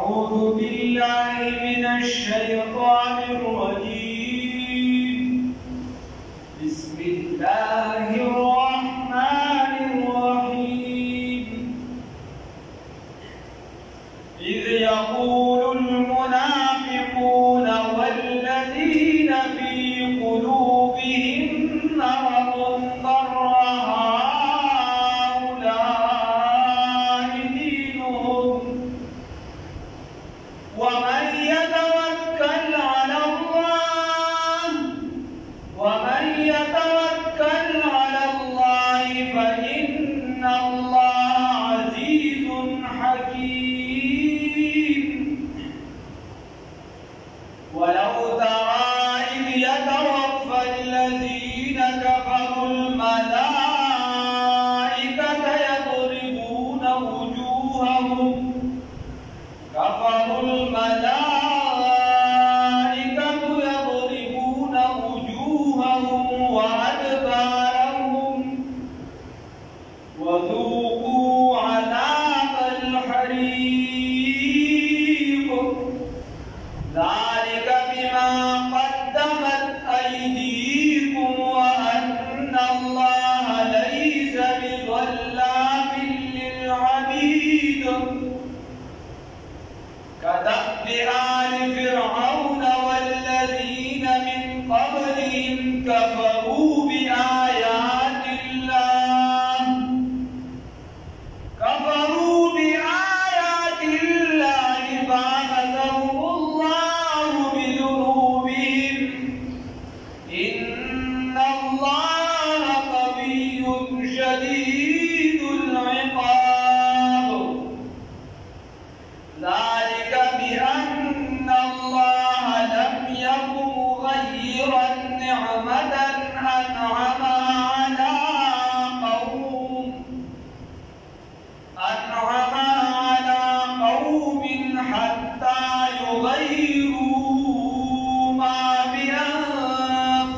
أعوذ بالله من الشيطان الرجيم. بسم الله الرحمن الرحيم. إذ يقول المنافقون والذين في قلوبهم مرض غر هؤلاء دينهم ومن يتوكل على الله فإن الله عزيز حكيم. ولو ترى إذ يتوفى الذين كفروا الملائكة يضربون وجوههم وأدبارهم وذوقوا عذاب الحريق ذلك بما قدمت أيديكم وأن الله ليس بظلام للعبيد. كدأب آل فرعون والذين من قبلهم كفروا بآيات الله فأخذهم الله بذنوبهم إن الله قوي شديد العقاب. ذلك بأن الله لم يكن مغيرا نعمة أنعمها على قوم حتى يغيروا ما بأنفسهم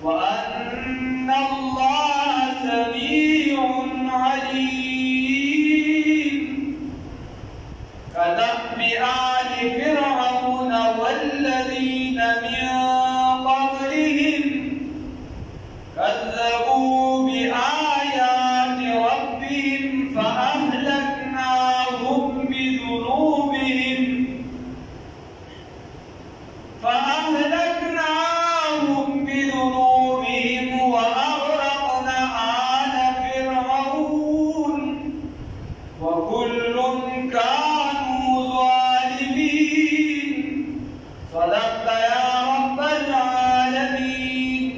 وأن الله سميع عليم. كدأب آل فرعون والذين من قبلهم كذبوا بآيات ربهم فأهلكناهم بذنوبهم وأغرقنا آل فرعون وكل كانوا ظالمين. صدقت يا رب العالمين.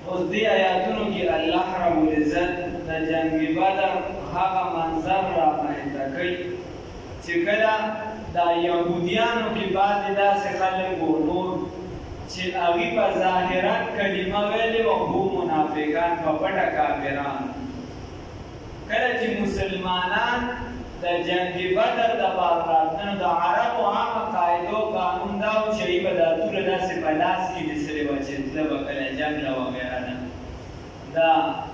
اوس دې آیاتونو کې الله رب العزت د جنگ بدر هغه منظر را باندې کوي چې کله د یهودیانو کې بعضې داسې خلک وو نور چې هغوی په ظاهرا کلمه ویلې وه خو منافقان په پټه کافران. کله چې مسلمانان د جنگ بدر دپاره راتلل د عربو عامه قاعدو قانون دا و چې هغوی به دا توره داسې په لاس کې نیسلې وه چې تله به کله جنګ له وغیره نه دا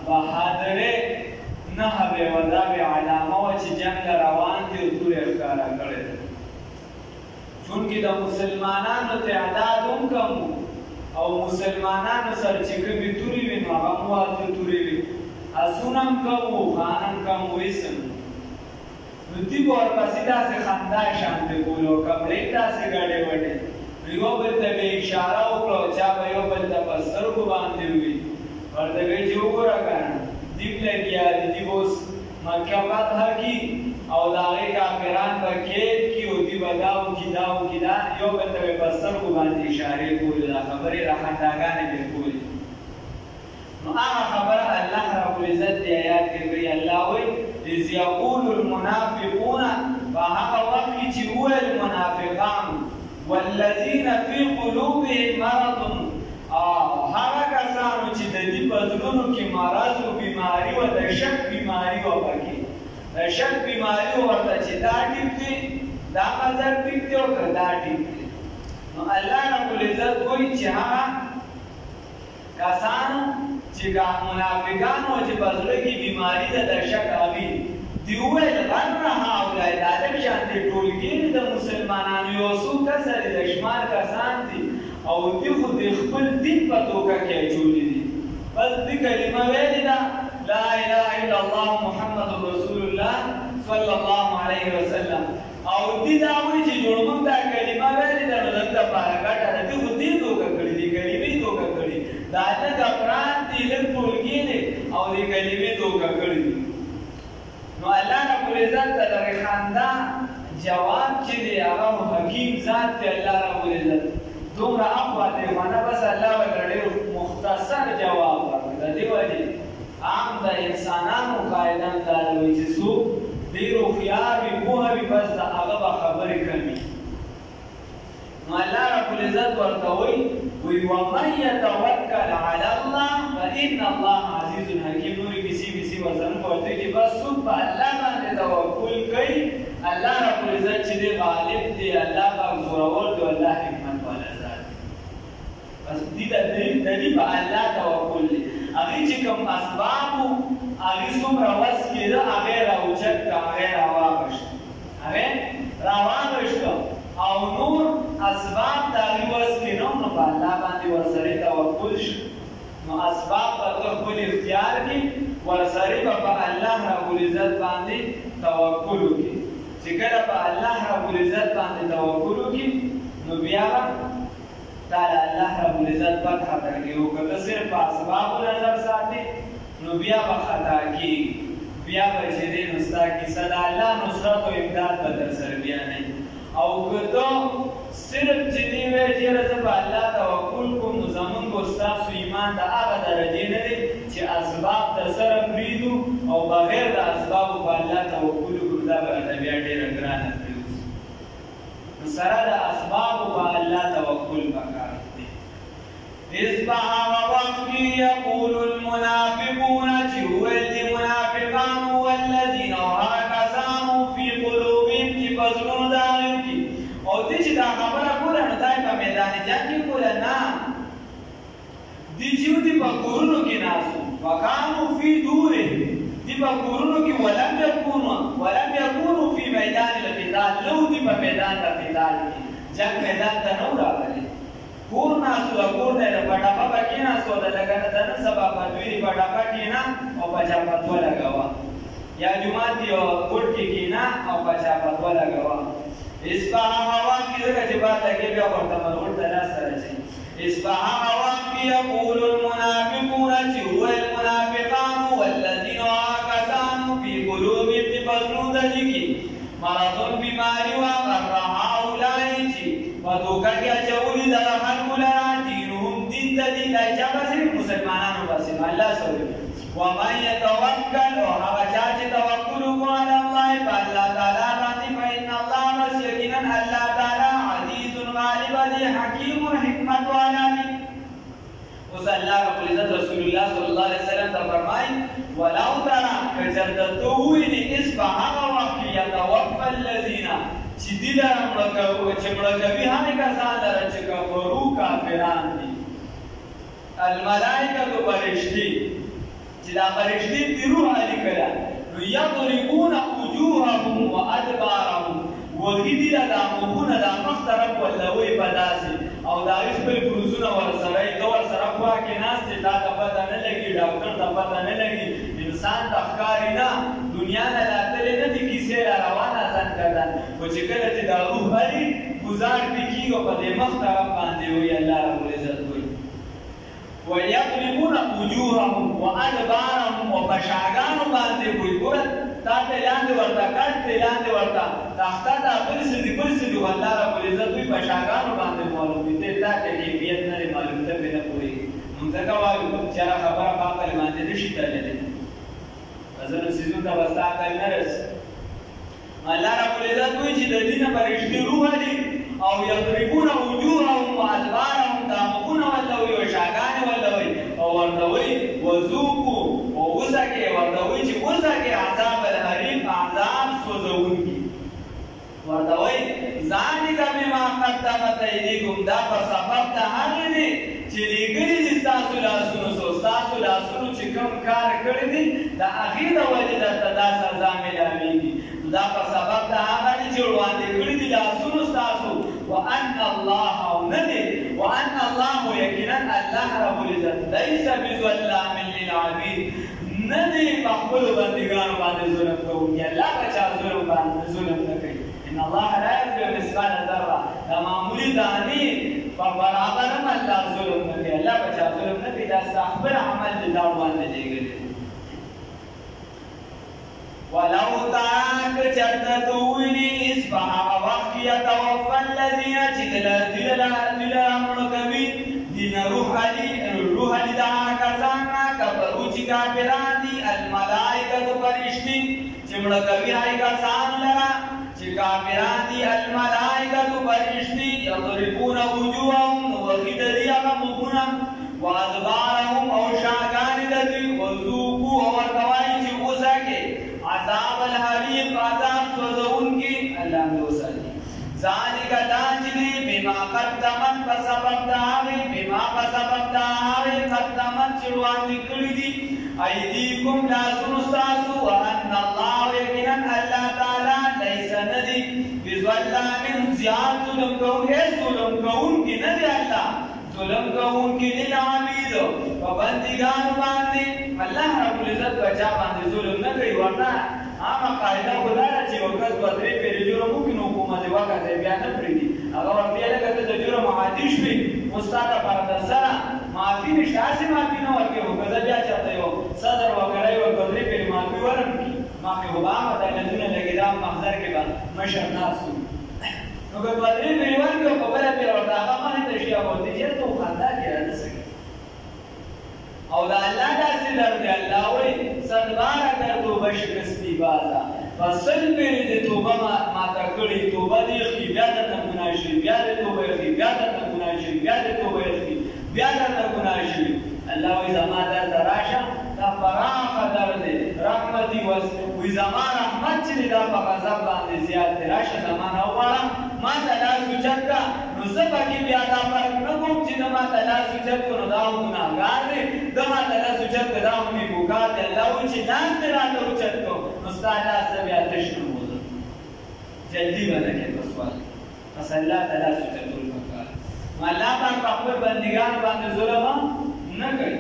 بهادرۍ نښه به یې وه دا به علامه وه چې جنګ له روان دي او تورې ښکاره کړې ده. چونکې د مسلمانانو تعداد هم کم و او مسلمانانو سره چې کومې تورې وي نو هغه هم واته تورې وي، اسونه هم کم و، خان هم کم و، هېڅ هم نو دوی به ورپسې داسې خندا شانتې کولې او کپړې داسې ګډې وډې نو یو بل ته به یې اشاره وکړه او چا به یو بل ته په سترګو باندې ووي ورته به یې چې وګوره که نه دوی لګیا دي دوی به اوس مکه فتح کړي او د هغې کافران به قید کړي او دوی به دا وکړي دا وکړي دا یو بل ته به یې په سترګو باندې اشارې کولې دا خبرې را خنداګانې به یې کولې. نو هغه خبره الله رب العزت دې آیات کې کوي. الله وایي اذ یقول المنافقون په هغه وخت کې چې وویل منافقان والذین فی قلوبهم مرض هغه کسانو چې د دې په زړونو کې مرض او بیماري وه د شک بیماري وه پکې د د شک بیماری ورته چې دا ټیک دی دا مذهب ټیک دی او که دا ټیک دی نو الله رب العزت وایي چې هغه کسانو چې منافقانو چې په زړه کې بیماري ده د شک هغوی دی وویل غر هؤلاء دا لږ شانتې ټولګي د مسلمانانو یو څو کسه دي د شمار کسان دي او دوی خو د خپل دین په توګه کې اچولي دي بس دې کلمه ویلې ده لا اله الا الله محمد رسول الله صلی الله علیه وسلم او دې دا وایي چې جوړ موږ دا کلمه ویلې ده نو دلته پاره ګټه ده دوی خو دې توګه کړي دي کلمې توګه کړي دا لږ افراد دي لږ ټولګي دي او دې کلمې توګه کړي دي نو الله رب العزت ته دغه خندا جواب چې دی هغه حکیم ذات دی الله رب العزت دومره اقوا دی ونه بس الله ورته مختصر جواب ورکړي د دې وجې عام د انسانانو قاعده دا وایي چې څوک ډېر هوښیار وي پوه وي بس د هغه به خبرې کوي نو الله رب العزت ورته وایي ومن يتوکل علی الله فإن الله عزیز حکیم نورې کیسې ورته ورته چې بس څوک په الله باندې توکل کوي الله رب العزت چې دی غالب دی الله پاک زورور دی الله حکمت والا ذات بس دې د دې په الله توکل دی هغه چې کوم اسباب هغه څومره وس کېده هغه راوچت کړه هغه راواغشت او نور اسباب د هغې وس کې نه نو په الله باندې ورسره توکل شو نو اسباب به ته خپل اختیار کړي ورسره به په الله رب العزت باندې توکل وکړي چې کله په الله رب العزت باندې توکل وکړي نو بیا به تا له الله رب العزت فتحه درکړي او که ته صرف په اسبابو نظر ساتې نو بیا به خطا کېږي بیا به چې دی نو ستا کیسه د الله نصرت او امداد به در سره بیا نه او که ته صرف چې دی وایې چې یاره زه په الله توکل کوم نو زمونږ او ستاسو ایمان د هغه درجې نه دی چې اسباب در سره پرېږدو او بغیر د اسبابو په الله توکل وکړو دا به راته بیا ډېره ګرانه پرېوځي نو سره د اسبابو په الله توکل پکار دی اذ په هغه وخت کې یقول المنافقون چې وویل دي منافقانو والذین او هغه کسانو فی قلوبهم چې په زړونو د هغوی کې او دې چې دا خبره کوله نو دا یې په میدان جنګ کې کوله نه دې چې دي په کورونو کې ناست وکانو فی دورهم دې په کورونو کې ولم یکونو فی میدان القتال لو دې په میدان د قتال کې جنګ میدان ته نه و راغلي کور ناستو د کور دی د پټاپه به کېناستو د لکه د نن سبا فتوې پټاپه کېنه او په چا فتوه لګوه یا جومات یو ګوټ کې کېنه او په چا فتوه لګوه اس په هغه وخت کې ځکه چې باد لګې بیا ورته مرغوټ ته لاس سره اچوي اس په هغه وخت کې یقول المنافقون چې وویل منافقانو والذین هغه کسانو فی قلوبهم چې په زړونو د دې کې مرضون بیماري وه غر هؤلاء چې په دوکه کې اچولي دغه خلکو لره دینهم دین د دې دا چا پسې مسلمانانو پسې نو الله سره ومن یتوکل او هغه چا چې توکل وکړو علی الله په الله تعالی باندې فإن الله بس یقینا الله تعالی عزیز غالب دی حکیم حکمت والا دی اوس الله رب العزت رسول الله صلی الله علیه وسلم ته فرمایي ولو ترى کچرته تو ویني اس په هغه وخت کې یتوفى الذین چې دې لره مړه کوي هغه کسان لره چې کفرو کافران دي الملائکه فرشتي چې دا فرشتي د روح علی کړه نو یضربون وجوههم وادبارهم وږي دي دا مخونه دا مخ طرف ولوي په داسې او دا خپل بروزونه ورسره یې ورسره خوا کې ناستې دا ته پته نه لګي ډاکټر ته پته نه لګي انسان ته ښکاري نه دنیا نه راتلې نه دي کیسې را روانه ځان کردن خو چې کله چې دا روح علي ګزار پې کېږي په دې مخ طرف باندې وایي الله رب العزت وایي ويضربون وجوههم وادبارهم وبشاګانو باندې وایي ګوره تا ته لاندې ورته کټ ته لاندې ورته تخته ته بل څه دي الله رب العزت وایي بشاګانو باندې معلوم دي تا ته کیفیت نه معلوم ته نه پوهېږي موږ ځکه وایو چې هغه خبره په عقل باندې نشي تللی ځینو څیزونو ته به ستا عقل نه رسي الله رب العزت وایي چې د دې نه فرشتې روح دي او یضربون وجوههم وادبارهم دا مخونه ورته وایي او شاګانې ورته وایي او ورته وایي وذوقوا او وڅکئ ورته وایي چې وڅکئ عذاب الحریق ذالک بما قدمت ایدیکم دا په سبب د هغې دی چې لېږلي دي ستاسو لاسونو ستاسو لاسونو چې کوم کار کړی دی د هغې د وجې درته دا سزا میلاویږي دا په سبب د هغه دی چې وړاندې کړي دي لاسونو ستاسو وان الله او نه دی وان الله یقینا الله رب العزت لیس بظلام للعبید نه دی په خپلو بندګانو باندې ظلم کوونکی الله په چا ظلم نه کوي ان الله لا یظلم مثقال ذره دا معمولي دانې په برابر هم الله ظلم نه کوي الله په چا ظلم نه کوي دا ستا خپل عمل دی دا باندې لېږلی ولو تراك چرتتوینی اس پہا وقت یتوفى الذین چدل امر کبی دین روح علی دا کسانا کبرو چی کافران دی الملائکت فرشتی چمڑ کبی آئی کسان لرا چی کافران دی الملائکت فرشتی یضربون وجوہم وغید دی اغمقنا وادبارهم او شاگان دی وذوقو ورکوائی چی غسکے عذاب الحریق عذاب سوزون کی اللہ میں وسلی ذالک داجلی بما قدمت بسبب داوی بما بسبب داوی قدمت چروان نکلی دی ایدیکم لازم استاسو وان اللہ یقینا اللہ تعالی لیس ندی بظلام زیاد ظلم کون ہے ظلم کون کی ندی اللہ ظلم کون کی للعبید وبندگان باندې الله رب العزت بچا باندې ظلم نه کوي ورنه عامه قاعده خدا را چې وګړي په درې پیری جوړ ممکن حکومت وکړي بیا نه پریدي هغه ورته لکه د جوړ معادي شوي مستاده پر سره معافي نشاسي معافي نه ورکړي وګړي بیا چاته یو صدر وګړي ورته پیری معافي ورکړي معافي وبامه د لدونه لګیدام محضر کې به مشر ناسو نو که بدرې پیریوان کې په بل پیر ورته هغه باندې تشیا ورته چې ته خندا کې راځي او دا الله داسې درته الله وایي صدبار اگر توبه شکستی بازا فصل پرې د توبه ماته کړې توبه دې خې بیا درته ګناه شي بیا دې توبه خې بیا درته ګناه شي بیا دې توبه خې بیا درته ګناه شي الله وایي زما درد راشه دا فراخه درد رحمتي وي زما رحمت چې دا په غضب باندې زیات دی راشه زما نه وغواړه ما ته لاس اوچت کړه نو زه پکې بیا دا فرق نه کوم چې د ما ته لاس اوچت کړو نو دا هم ګناهګار دی د ما ته لاس اوچت کړه دا هم نیکوکار دی الله وایي چې لاس مې راته اوچت کړو نو ستا لاس زه بیا تش نه بولم جلدي به نه کوې په سوال بس الله ته لاس اوچتول پکار نو الله پاک په خپل بندګانو باندې ظلم نه کوي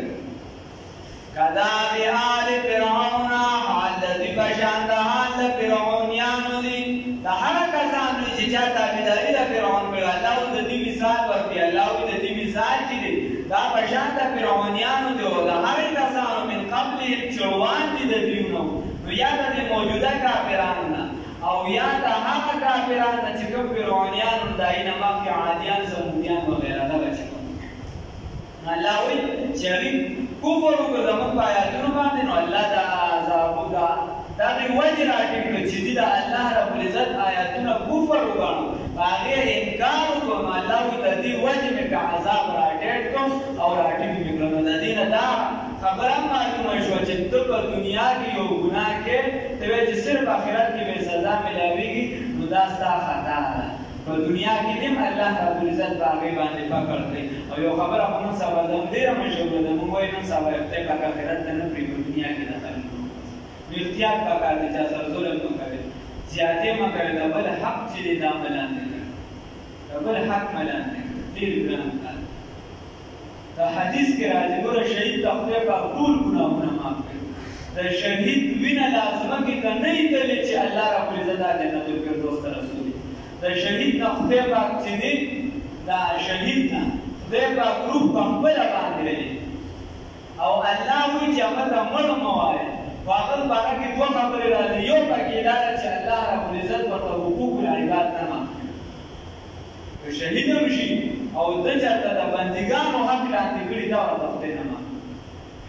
کداب آل فرعون حال دی پشان دا حال فرعونیانو دی دا هر کسان چې چا تابعداري د فرعون کړه الله د دې مثال ورکړي الله د دې مثال چې دی دا پشان د فرعونیانو دی او دا هر کسانو من قبل چوان دي د دیونو نو یا د موجوده کافرانو او یا د هغه کافرانو چې کوم فرعونیانو داینه مخکې عادیان سمودیان وغیرہ دا بچي الله وی شریک کفر وکړه زموږ په آیاتونو باندې نو الله دا عذاب دا دغه وجه راټینګ کړ چې د الله رب العزت آیاتونه کفر وکړو هغه انکار وکړو الله وی د دې وجه مې عذاب راټینګ کوم او راټینګ مې کړو د دې نه دا خبره معلومه شو چې ته په دنیا کې یو ګناه کې ته چې صرف آخرت کې به سزا ملاويږي نو دا ستا خطا ده په دنیا کې هم الله رب العزت باغې باندې پکړ دی او یو خبره هم سبا د ډیره مشهوره ده موږ یې نن سبا ته په آخرت نه پری په دنیا کې داخل نو احتیاط پکار دي چې سر ظلم نه کوي زیاتې ما کوي د بل حق چې د عملان نه د بل حق ملان نه ډیر ګران دا حدیث کې راځي ګوره شهید ته خدای په ټول ګناهونه معاف کوي د شهید وینه لازمه کې ته نه ایتلې چې الله رب العزت جنت الفردوس ته رسولي د شهید نه خدای پاک چې دی دا شهید نه خدای پاک روح په خپل باندې او الله وایي چې هغه ته مړ مه وایه په هغه باره کې دوه خبرې راځي یو پکې دا ده چې الله رب العزت ورته حقوق العباد نه معاف که شهید هم شي او د چاته د بندګانو حق لاندې کړي دا ورته خدای نه معاف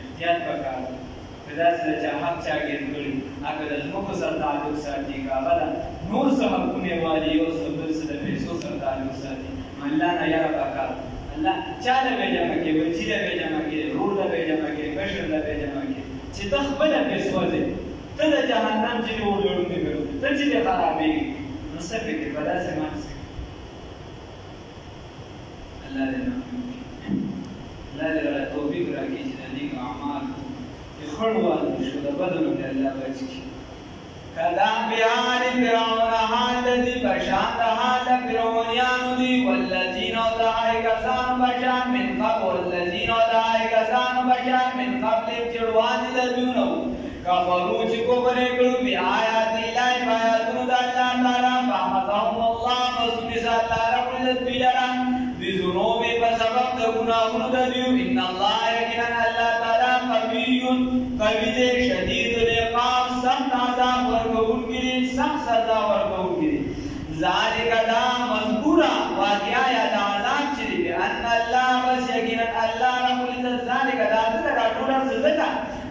احتیاط پکار دی که داسې ده چې حق چا ګیر کړي هغه د ځمکو سره تعلق ساتي که هغه د نور څه حقونه والي یو څه بل څه د پیسو سره تعلق ساتي الله نه یاره پکار الله چا له به جمع کړي بچي له به جمع کړي رور له به جمع کړي بشر له به جمع کړي چې ته خپله پیسو ځې ته د جهنم چې ورلوړونکی ګرځې ته چې دې خرابېږي نو څه فکر په داسې مانس الله دې الله دې توفیق راکړي چې د نیک اعمال خړوال شو د بدنو ته الله بچ کړي کلام بیان فرعون حال دی بشان د حال فرعونیانو دی والذین دعای کسان بشان من قبل والذین دعای کسان بشان من قبل چړوان د دونو کفرو چې کوبره کړو بیا آیات الله آیاتونو د الله تعالی فحفظهم الله وسبحان الله رب العزت بلران بذنوب بسبب د ګناهونو د دیو ان الله یقینا الله تعالی قوی دی شدید العقاب سخت عذاب ورکوونکی سخت سزا ورکوونکی ذالک دا مذکورا واقعا یا دا عذاب چې دی ان الله بس یقینا الله رب العزت ذالک دا ټول سزا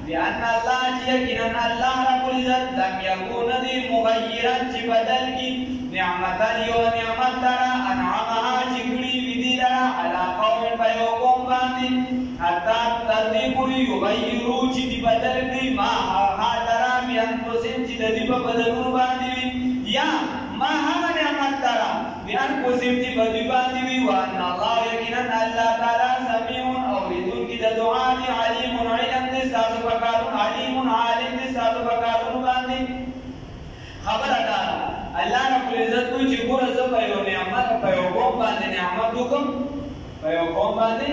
بأن الله يقينا الله رب العزت لم يكون ذي مغيرا چې بدل کی نعمت یو نعمت لرا انعمها چې کړي وی لرا على قوم فيقوم باندې حتى تدې پوری یغیرو چې دی بدل کړي ما حاضر بیان پوسیم چې دی په بدلونو باندې یا ما هغه نعمت لرا بیان پوسیم چې بدی باندې وی وان الله یقینا الله تعالی سميع اوریدونکي د دعا دی علیم علم دې تاسو پکارون علیم عالم دې تاسو پکارون باندې خبر ادا الله رب العزت چې ګور زه په یو نعمت په یو قوم باندې نعمت وکم په یو قوم باندې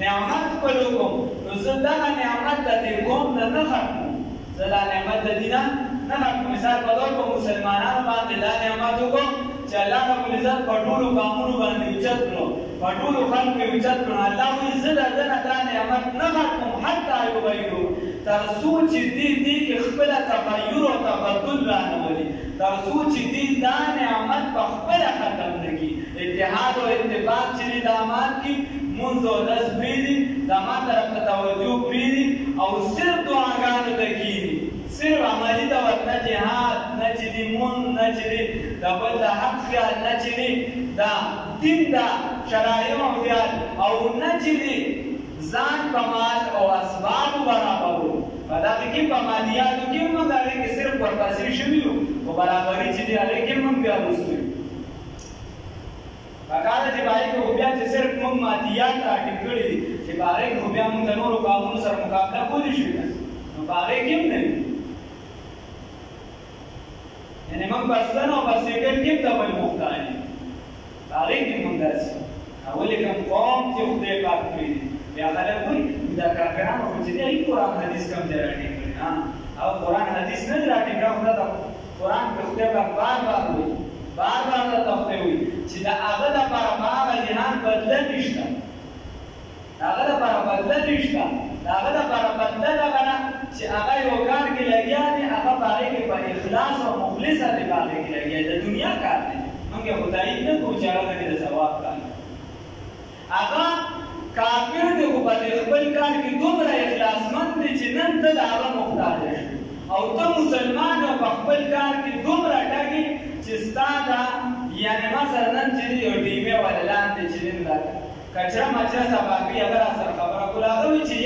نعمت وکم نو زه دا نعمت د دې قوم نه ختم زه دا نعمت د دینه نه ختم مثال په ډول په مسلمانانو باندې دا نعمت وکم چې الله رب العزت په ټولو قومونو باندې اوچت کړو په ټولو خلکو اوچت کړو الله وایي زه دا نعمت نه ختم حتی یغیرو تر څو چې دې کې خپل تغیر او تبدل رانولي تر څو چې دې دا نعمت په خپل ختم نه کی اتحاد او اتفاق چې د امان کې منځ او داس پریدي د امان طرف ته توجه پریدي او صرف دعاګانو ته کیږي صرف عملی دا ورته جهاد نه چې دې مون نه چې د بل د حق خیال نه چې دا دین دا شرایع او خیال او نه چې ځان په مال او اسباب برابرو په دغه کې په مالیاتو کې موږ دغه کې صرف ورپسې شوي یو او برابري چې دی هغه کې موږ بیا وستو پکاره چې باید خو بیا چې صرف موږ مالیات راټیټ کړي دي چې باندې خو بیا موږ د نورو قانونو سره مقابله کولی شو نو باندې کې نه یعنی موږ بسنه او بس کې د بل محتاج باندې کې موږ داسې اول کوم قوم چې خدای پاک کړی بیا خلک وایي دا کافرانو چې دی قرآن حدیث کم دی راټینګ کړی او قرآن حدیث نه راټینګ کړو دا قرآن په خدای پاک بار وایي بار دا خدای وایي چې دا هغه د پرماغه جهان بدل نشته هغه د پر بدل نشته هغه د پر بدل هغه چې هغه یو کار کې لګیا دی هغه باندې کې په اخلاص او مخلصه دی باندې کې لګیا دی د دنیا کار دی موږ خدای نه کوو چې هغه د ثواب کار هغه کافر دی خو په خپل کار کې دومره اخلاصمند دی چې نن ته د هغه محتاج شي او ته مسلمان او په خپل کار کې دومره ټاکي چې ستا دا یعنې مثلا نن چې یو ډیمې ولا لاندې چې نن دا کچره مچره سبا کوي اگر سره خبره کوله هغه وایي چې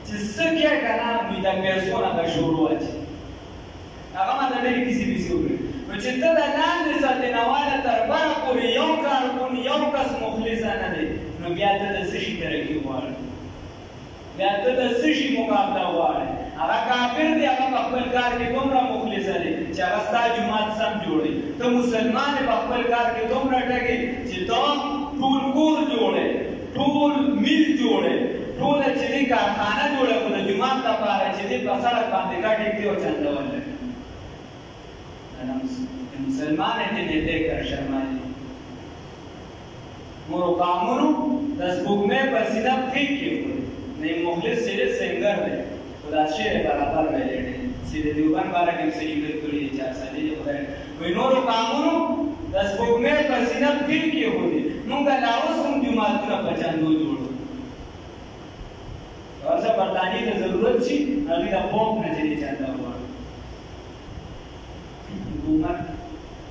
چې څه کې که نه نو د پیسو نه به شروع اچي هغه ما ته ډېرې کیسې بیسې وکړې نو چې ته د لاندې ساتنواله تر بره پورې یو کارکون یو کس مخلصه نه دی نو بیا ته د څه شي ترقي غواړې بیا ته د څه شي مقابله غواړې هغه کافر دی هغه په خپل کار کې دومره مخلصه دی چې هغه ستا جومات سم جوړوي ته مسلمان یې په خپل کار کې دومره ټګې چې ته ټول کور جوړې ټول میل جوړې ټوله چې دی کارخانه جوړه کړو د جومات لپاره چې دی په سړک باندې ګاډي ږدي او چندول لري مسلمان یې نه کار شرمایي مورو قامونو د سپوږمۍ په سینه پښې کېښودې نه مخلص چې دی سنګر دی خو دا شعر برابر ویلی دی چې د دیوبند باره کې هم څه لیکل کړي دي چې اساني دی خدای وایي نورو قامونو د سپوږمۍ په سینه پښې کېښودې موږ لا اوس هم جوماتونه په چندو جوړو اوسه برطانیې ته ضرورت شي هغوی د پوپ نه چې دی چنده وغواړو حکومت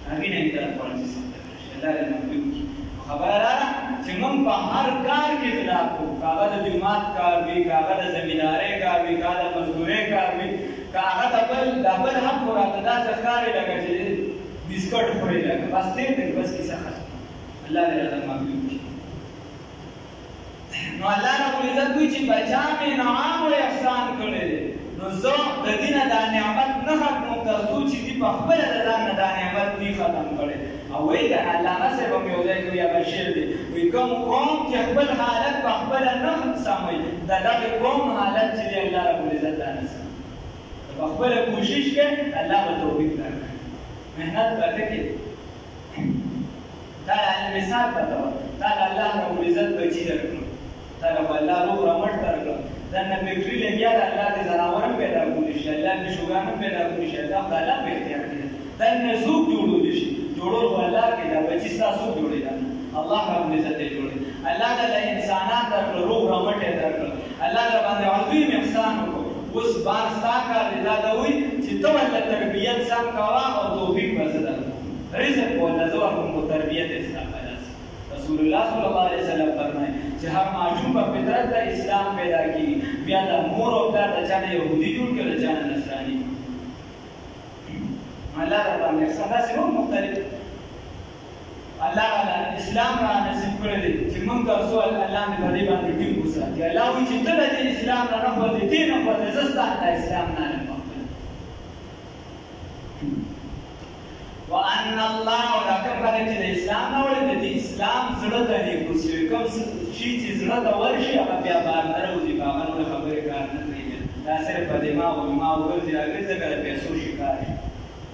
هغوی نه امتیاز غواړي چې سمته کړي الله دې محفوظ کړي خبره دا ده چې موږ په هر کار کې اختلاف کوو که هغه د جومات کار وي که هغه د زمیندارۍ کار وي که هغه د مزدورۍ کار وي که هغه د بل حق خو راته داسې ښکاري لکه چې بسکټ خوري لکه بس تېر دی بس کیسه ختمه الله دې راته محفوظ کړي نو الله رب العزت وی چې بچا مې انعام او احسان کړی دی نو زه د دې نه دا نعمت نه ختموم تر څو چې دوی په خپله د ځان نه دا نعمت دوی ختم کړی او وایي که علامه صاحب هم یو ځای کې وایي هغه شعر دی وایي کوم قوم چې خپل حالت په خپله نه سموي د دغې قوم حالت چې دی الله رب العزت دا نه سموي په خپله کوشش کوي الله به توفیق درکړي محنت به کوي تا له مثال پته وه تا له الله رب العزت بچي درکړو تا له الله روغ رمټ درکړو دنه فکري لګیا د الله د ځناور هم پیدا کولی شي الله د شوګان هم پیدا کولی شي دا د الله په اختیار کې ده دنه څوک جوړولی شي جوړول خو الله کې ده بچي ستا څوک جوړوي دا الله رب العزت یې جوړوي الله د انسانان درکړو روغ رمټ یې درکړو الله در باندې عظیم احسان وکړو اوس بار ستا کار دی دا ده وایي چې ته ورته تربیت سم کوه او توفیق به زه درکړم رزق ورته زه ورکوم خو تربیت یې ستا پیدا شي رسول الله صلی الله علیه وسلم فرمایي چې هر ماشوم په فطرت د اسلام پیدا کیږي بیا د مور او پلار د چا نه یهودي جوړ کړي د چا نه نصراني الله را باندې احسان داسې نور مختلف الله تعالی اسلام را نصیب کړی دی چې موږ تاسو الله مې په دې باندې ټینګ وساتي الله وایي چې ته د اسلام نه نه خوځې دې نه خوځې زه ستا د اسلام نه نه وان الله ولکم کله چې د اسلام نه وړي د اسلام زړه ته نیکو شي کوم شي چې زړه ته ورشي هغه بیا بار نه راوځي په هغه نور خبرې کار نه کوي دا صرف په دماغ او دماغ ورځي هغه څنګه د پیسو شکار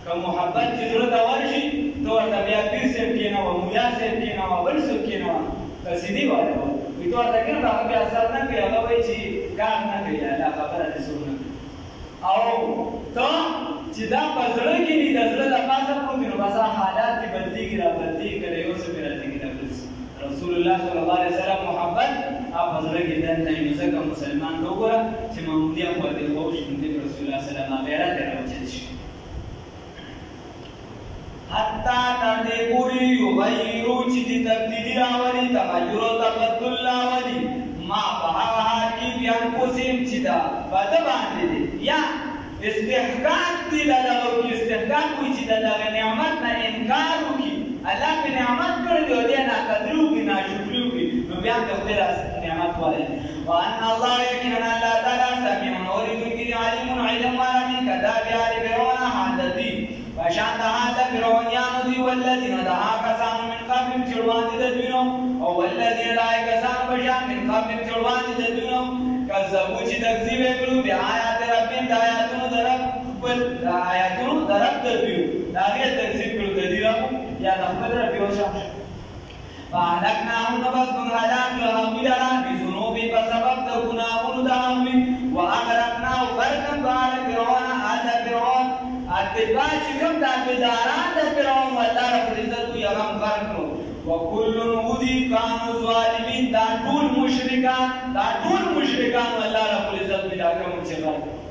که محبت چې زړه ته ورشي ته ورته بیا پیر صاحب کېنوه مولا صاحب کېنوه بل څوک کېنوه قصیدې وایه وایي ته ورته کېنوه هغه بیا اثر نه کوي هغه وایي چې کار نه کوي الله خبره دې څوک نه کوي او ته چې دا په زړه کې دي د زړه د پاسه پروت دي نو بس حالات دې بدلېږي را بدلېږي که د یو څه مې راځېږي دا بل رسول الله صلی الله علیه وسلم محبت په زړه کې دننه وي نو ځکه مسلمان ته وګوره چې معمولي هم ورته وشي نو دې رسول الله صلی الله علیه وسلم غیرت یې راوچت شي حتی تر دې پورې یغیرو چې دې تبدیلي راولي تغیر او تبدل راولي ما په هغه حال کې بیا انفسهم چې دا بده باندې دي یا استحقاق دی دغه استحقاق وي چې دغه نعمت نه انکار وکړي الله په نعمت کړی دی او دې ناقدري وکړي ناشکري وکړي نو بیا د خپل نعمت وایي وان الله یقینا الله تعالی سمیع اوریدونکی دی علیم علم والا دی کدا بیا دی فرعون حالتي وشان د حالت فرعونیانو دی والذین دعا کسان من قبل چړوان دي د دوینو او والذین دعا کسان بشان من قبل چړوان دي د دوینو کذبو چې تکذیب وکړو بیا آیات ربهم د آیاتونو درب خپل د آیاتونو درب د دوی دا غیر تکذیب کړو د دې رب یا د خپل رب یو شان فاهلكناهم نبس من هلاك لهم لنا بذنوب بسبب د ګناهونو د هغوی واغرقناه غرقا بعد فرعون آل فرعون اتباع چې کوم تابعداران د فرعون والله رب العزت یې هغه هم غرق کړو وكل هودي كانوا ظالمين دا ټول مشرکان الله رب العزت دا کوم چې غرق